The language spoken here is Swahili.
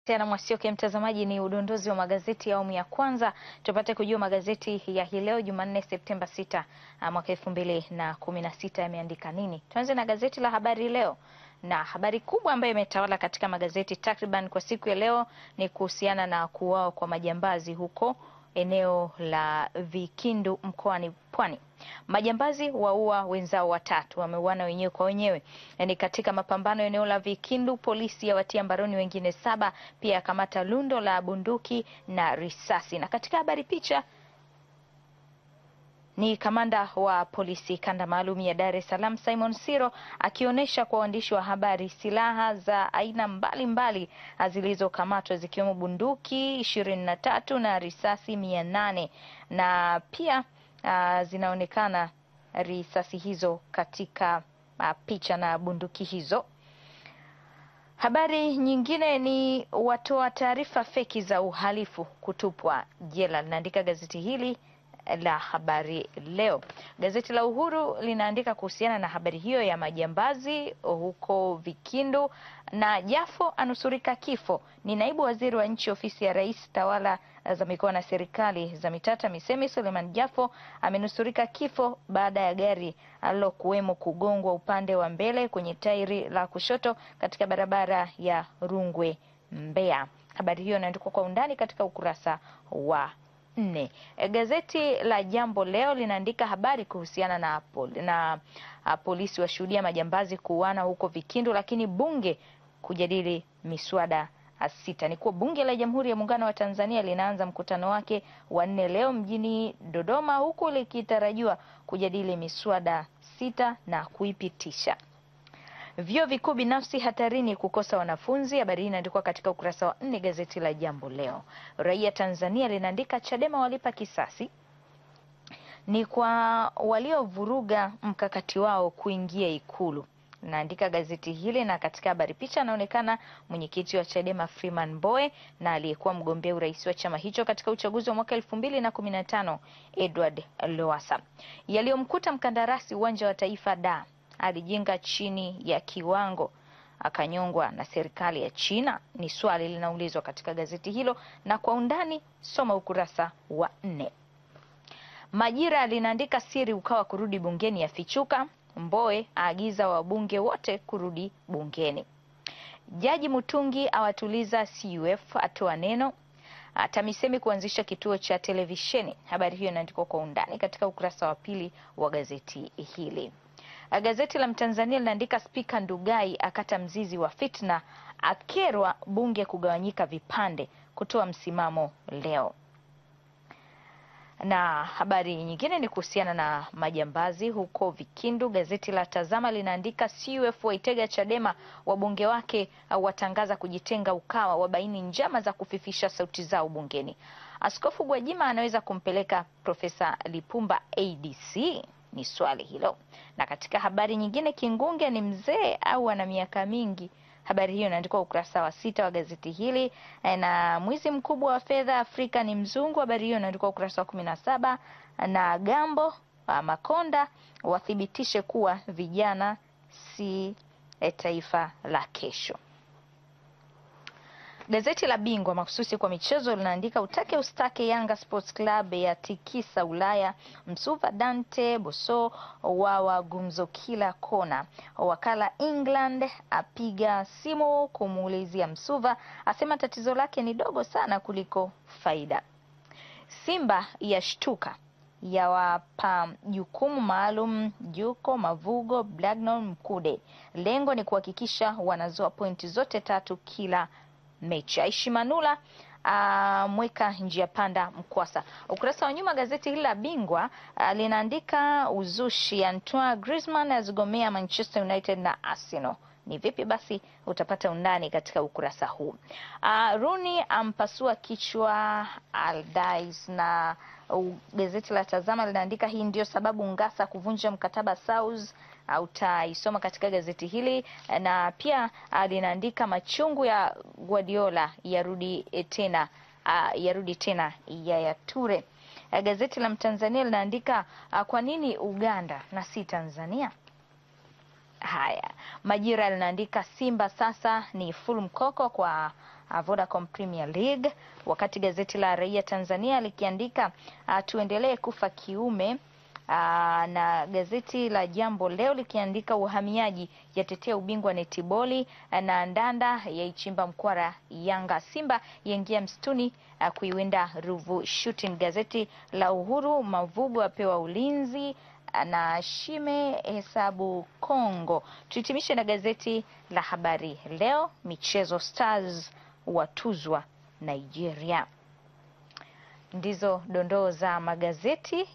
Tena Mwasioke mtazamaji, ni udondozi wa magazeti ya awamu ya kwanza. Tupate kujua magazeti ya hii leo Jumanne Septemba 6 mwaka 2016 yameandika nini. Tuanze na gazeti la Habari Leo, na habari kubwa ambayo imetawala katika magazeti takriban kwa siku ya leo ni kuhusiana na kuuawa kwa majambazi huko eneo la Vikindu mkoani Pwani. Majambazi waua wenzao watatu, wameuana wenyewe kwa wenyewe. Yaani katika mapambano eneo la Vikindu, polisi yawatia mbaroni wengine 7, pia kamata lundo la bunduki na risasi. Na katika habari picha ni kamanda wa polisi kanda maalum ya Dar es Salaam Simon Siro akionyesha kwa waandishi wa habari silaha za aina mbalimbali zilizokamatwa zikiwemo bunduki 23 na risasi 800, na pia zinaonekana risasi hizo katika picha na bunduki hizo. Habari nyingine ni watoa taarifa feki za uhalifu kutupwa jela, linaandika gazeti hili la Habari Leo. Gazeti la Uhuru linaandika kuhusiana na habari hiyo ya majambazi huko Vikindu, na Jafo anusurika kifo. Ni naibu waziri wa nchi ofisi ya Rais tawala za mikoa na serikali za mitaa TAMISEMI Suleiman Jafo amenusurika kifo baada ya gari alilokuwemo kugongwa upande wa mbele kwenye tairi la kushoto katika barabara ya Rungwe Mbeya. Habari hiyo inaandikwa kwa undani katika ukurasa wa 4. Gazeti la Jambo Leo linaandika habari kuhusiana na polisi washuhudia majambazi kuuana huko Vikindu, lakini bunge kujadili miswada 6. Ni kuwa bunge la Jamhuri ya Muungano wa Tanzania linaanza mkutano wake wa 4 leo mjini Dodoma, huku likitarajiwa kujadili miswada 6 na kuipitisha. Vyuo vikuu binafsi hatarini kukosa wanafunzi. Habari hii inaandikwa katika ukurasa wa 4 gazeti la Jambo Leo. Raia Tanzania linaandika Chadema walipa kisasi, ni kwa waliovuruga mkakati wao kuingia Ikulu, naandika gazeti hili. Na katika habari picha anaonekana mwenyekiti wa Chadema Freeman Mbowe na aliyekuwa mgombea urais wa chama hicho katika uchaguzi wa mwaka 2015 Edward Lowassa. Yaliyomkuta mkandarasi uwanja wa Taifa Dar, alijenga chini ya kiwango akanyongwa na serikali ya China, ni swali linaulizwa katika gazeti hilo, na kwa undani soma ukurasa wa 4. Majira linaandika siri Ukawa kurudi bungeni yafichuka, Mbowe aagiza wabunge wote kurudi bungeni. Jaji Mutungi awatuliza CUF atoa neno. TAMISEMI kuanzisha kituo cha televisheni. Habari hiyo inaandikwa kwa undani katika ukurasa wa 2 wa gazeti hili. Gazeti la Mtanzania linaandika Spika Ndugai akata mzizi wa fitna, akerwa bunge kugawanyika vipande, kutoa msimamo leo. Na habari nyingine ni kuhusiana na majambazi huko Vikindu. Gazeti la Tazama linaandika CUF waitega Chadema, wabunge wake watangaza kujitenga Ukawa, wabaini njama za kufifisha sauti zao bungeni. Askofu Gwajima anaweza kumpeleka Profesa Lipumba ADC, ni swali hilo. Na katika habari nyingine, Kingunge ni mzee au ana miaka mingi? Habari hiyo inaandikwa ukurasa wa 6 wa gazeti hili. Na mwizi mkubwa wa fedha Afrika ni mzungu. Habari hiyo inaandikwa ukurasa wa 17. Na Gambo Makonda wathibitishe kuwa vijana si taifa la kesho. Gazeti la Bingwa mahususi kwa michezo linaandika utake ustake Yanga Sports Club ya tikisa Ulaya, Msuva Dante Boso wawa gumzo kila kona. Wakala England apiga simu kumuulizia Msuva, asema tatizo lake ni dogo sana kuliko faida. Simba yashtuka, yawapa jukumu maalum Juko Mavugo Blagnon Mkude, lengo ni kuhakikisha wanazoa pointi zote 3 kila mechi. Aishi Manula mweka njia panda Mkwasa. Ukurasa wa nyuma gazeti hili la Bingwa linaandika uzushi, Antoine Griezmann azigomea Manchester United na Arsenal. Ni vipi basi? Utapata undani katika ukurasa huu. Rooney ampasua kichwa Aldies, na gazeti la Tazama linaandika hii ndio sababu Ngasa kuvunja mkataba South. Utaisoma katika gazeti hili. Na pia linaandika machungu ya Guardiola yarudi tena ya Ture. Gazeti la Mtanzania linaandika kwa nini Uganda na si Tanzania? Haya, Majira linaandika Simba sasa ni full mkoko kwa Vodacom Premier League, wakati gazeti la Raia Tanzania likiandika tuendelee kufa kiume. Na gazeti la Jambo Leo likiandika uhamiaji yatetea ubingwa netiboli, na Ndanda yaichimba mkwara Yanga, Simba yaingia msituni kuiwinda Ruvu Shooting. Gazeti la Uhuru, Mavugo apewa ulinzi na Shime hesabu Kongo. Tuhitimishe na gazeti la Habari Leo, michezo, Stars watuzwa Nigeria. Ndizo dondoo za magazeti.